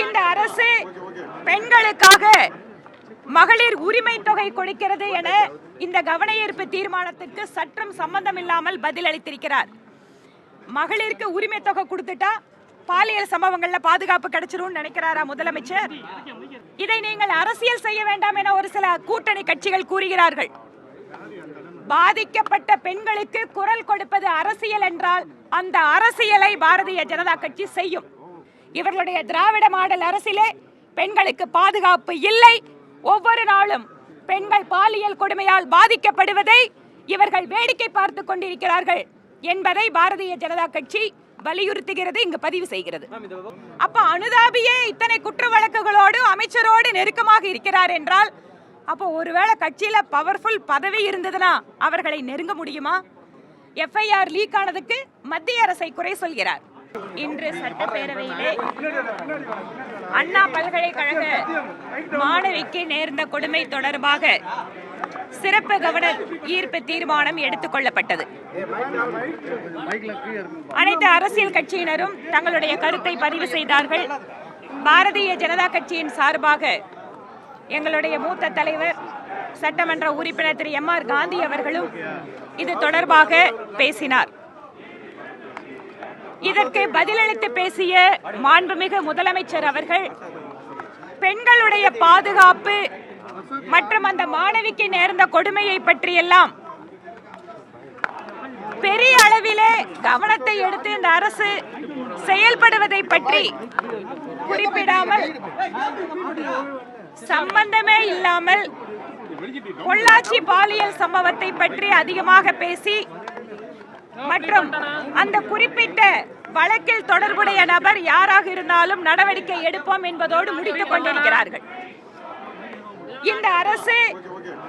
இந்த அரசு பெண்களுக்காக மகளிர் உரிமை தொகை கொடுக்கிறது என இந்த கவன ஈர்ப்பு தீர்மானத்துக்கு சற்றும் சம்பந்தம் இல்லாமல் பதில் அளித்திருக்கிறார். மகளிருக்கு உரிமை தொகை கொடுத்துட்டா பாலியல் சம்பவங்கள்ல பாதுகாப்பு கிடைச்சிரும் நினைக்கிறாரா முதலமைச்சர்? இதை நீங்கள் அரசியல் செய்ய வேண்டாம் என ஒரு சில கூட்டணி கட்சிகள் கூறுகிறார்கள். பாதிக்கப்பட்ட பெண்களுக்கு குரல் கொடுப்பது அரசியல் என்றால் அந்த அரசியலை பாரதிய ஜனதா கட்சி செய்யும். இவர்களுடைய திராவிட மாடல் அரசிலே பெண்களுக்கு பாதுகாப்பு இல்லை. ஒவ்வொரு நாளும் பெண்கள் பாலியல் கொடுமையால் பாதிக்கப்படுவதை இவர்கள் வேடிக்கை பார்த்து கொண்டிருக்கிறார்கள் என்பதை பாரதிய ஜனதா கட்சி வலியுறுத்துகிறது, இங்கு பதிவு செய்கிறது. அப்ப அனுதாபியே இத்தனை குற்ற வழக்குகளோடு அமைச்சரோடு நெருக்கமாக இருக்கிறார் என்றால் அப்போ ஒருவேளை கட்சியில பவர்ஃபுல் பதவி இருந்ததுன்னா அவர்களை நெருங்க முடியுமா? எஃப்ஐஆர் லீக் ஆனதுக்கு மத்திய அரசை குறை சொல்கிறார். இன்று சட்டப்பேரவையிலே அண்ணா பல்கலைக்கழக மாணவிக்கு நேர்ந்த கொடுமை தொடர்பாக சிறப்பு கவன ஈர்ப்பு தீர்மானம் எடுத்துக் கொள்ளப்பட்டது. அனைத்து அரசியல் கட்சியினரும் தங்களுடைய கருத்தை பதிவு செய்தார்கள். பாரதிய ஜனதா கட்சியின் சார்பாக எங்களுடைய மூத்த தலைவர் சட்டமன்ற உறுப்பினர் திரு எம்.ஆர். காந்தி அவர்களும் இது தொடர்பாக பேசினார். இதற்கு பதிலளித்து பேசிய மாண்புமிகு முதலமைச்சர் அவர்கள் பெண்களுடைய பாதுகாப்பு மற்றும் அந்த மாணவிக்கு நேர்ந்த கொடுமையை பற்றியெல்லாம் பெரிய அளவிலே கவனத்தை எடுத்து இந்த அரசு செயல்படுவதை பற்றி குறிப்பிடாமல் சம்பந்தமே இல்லாமல் பொள்ளாச்சி பாலியல் சம்பவத்தை பற்றி அதிகமாக பேசி மற்றும் அந்த குறிப்பிட்ட வழக்கில் தொடர்புடைய நபர் யாராக இருந்தாலும் நடவடிக்கை எடுப்போம் என்பதோடு முடித்துக் கொண்டிருக்கிறார்கள். இந்த அரசு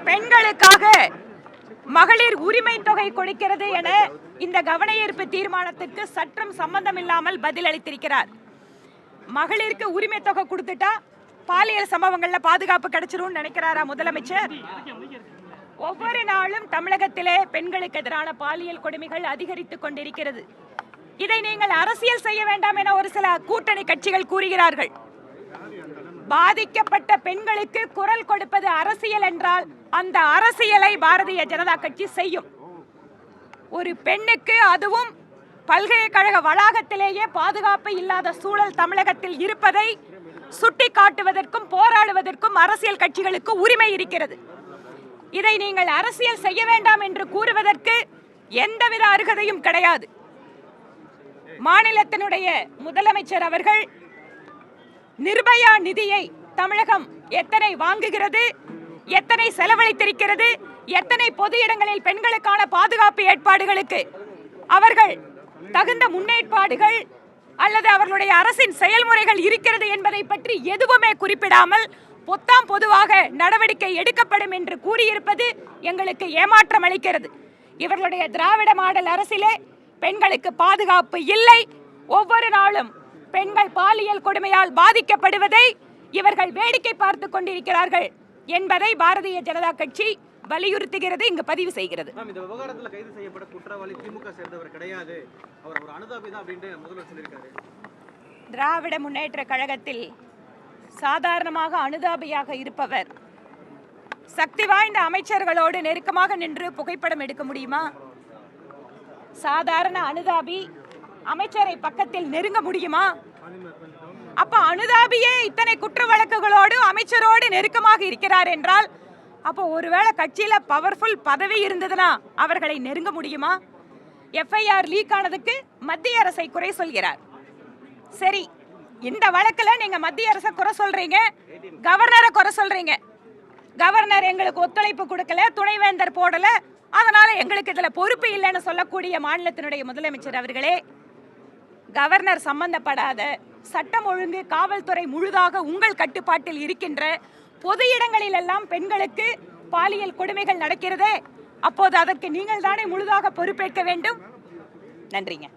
பெண்களுக்காக மகளிர் உரிமை தொகை கொடுக்கிறது என இந்த கவன ஈர்ப்பு தீர்மானத்துக்கு சற்றும் சம்பந்தம் இல்லாமல் பதில் அளித்திருக்கிறார். மகளிருக்கு உரிமை தொகை கொடுத்துட்டா பாலியல் சம்பவங்கள்ல பாதுகாப்பு கிடைச்சிரும் நினைக்கிறாரா முதலமைச்சர்? ஒவ்வொரு நாளும் தமிழகத்திலே பெண்களுக்கு எதிரான பாலியல் கொடுமைகள் அதிகரித்துக் கொண்டிருக்கிறது. இதை நீங்கள் அரசியல் செய்ய வேண்டாம் என ஒரு சில கூட்டணி கட்சிகள் கூறுகிறார்கள். பாதிக்கப்பட்ட பெண்களுக்கு குரல் கொடுப்பது அரசியல் என்றால் அந்த அரசியலை பாரதிய ஜனதா கட்சி செய்யும். ஒரு பெண்ணுக்கு, அதுவும் பல்கலைக்கழக வளாகத்திலேயே பாதுகாப்பு இல்லாத சூழல் தமிழகத்தில் இருப்பதை சுட்டி காட்டுவதற்கும் போராடுவதற்கும் அரசியல் கட்சிகளுக்கு உரிமை இருக்கிறது. இதை நீங்கள் அரசியல் செய்ய வேண்டாம் என்று கூறுவதற்கு எந்தவித அருகதையும் கிடையாது. மாநிலத்தினுடைய முதலமைச்சர் அவர்கள் நிர்பயா நிதியை தமிழகம் எத்தனை வாங்குகிறது, எத்தனை செலவழித்திருக்கிறது, எத்தனை பொது இடங்களில் பெண்களுக்கான பாதுகாப்பு ஏற்பாடுகளுக்கு அவர்கள் தகுந்த முன்னேற்பாடுகள் அல்லது அவர்களுடைய அரசின் செயல்முறைகள் இருக்கிறது என்பதை பற்றி எதுவுமே குறிப்பிடாமல் பொத்தாம் பொதுவாக நடவடிக்கை எடுக்கப்படும் என்று கூறியிருப்பது எங்களுக்கு ஏமாற்றம் அளிக்கிறது. இவர்களுடைய திராவிட மாடல் அரசிலே பெண்களுக்கு பாதுகாப்பு இல்லை. ஒவ்வொரு நாளும் பெண்கள் பாலியல் கொடுமையால் பாதிக்கப்படுவதை இவர்கள் வேடிக்கை பார்த்து கொண்டிருக்கிறார்கள் என்பதை பாரதிய ஜனதா கட்சி வலியுறுத்துகிறது, இங்கு பதிவு செய்கிறது. இந்த விவகாரத்தில் கைது செய்யப்பட்ட குற்றவாளி திமுக சேர்ந்தவர் கிடையாது, அவர் ஒரு அனுதாபி தான் அப்படின்னு முதல்வர் சொல்லியிருக்காரு. திராவிட முன்னேற்ற கழகத்தில் சாதாரணமாக அனுதாபியாக இருப்பவர் சக்தி வாய்ந்த அமைச்சர்களோடு நெருக்கமாக நின்று புகைப்படம் எடுக்க முடியுமா? சாதாரண அனுதாபி அமைச்சரை பக்கத்தில் நெருங்க முடியுமா? அப்ப அனுதாபியே இத்தனை குற்ற வழக்குகளோடு அமைச்சரோடு நெருக்கமாக இருக்கிறார் என்றால் அப்போ ஒருவேளை கட்சியில பவர்ஃபுல் பதவி இருந்ததுன்னா அவர்களை நெருங்க முடியுமா? எஃப்ஐஆர் லீக் ஆனதுக்கு மத்திய அரசை குறை சொல்கிறார். சரி, இந்த வழக்குல நீங்க மத்திய அரசை குறை சொல்றீங்க, கவர்னரை குறை சொல்றீங்க. கவர்னர் எங்களுக்கு ஒத்துழைப்பு கொடுக்கல, துணைவேந்தர் போடல, அதனால எங்களுக்கு இதுல பொறுப்பு இல்லைன்னு சொல்லக்கூடிய மாநிலத்தினுடைய முதலமைச்சர் அவர்களே, கவர்னர் சம்பந்தப்படாத சட்டம் ஒழுங்கு காவல்துறை முழுதாக உங்கள் கட்டுப்பாட்டில் இருக்கின்ற பொது இடங்களில் எல்லாம் பெண்களுக்கு பாலியல் கொடுமைகள் நடக்கிறதே, அப்போது அதற்கு நீங்கள் தானே முழுதாக பொறுப்பேற்க வேண்டும். நன்றிங்க.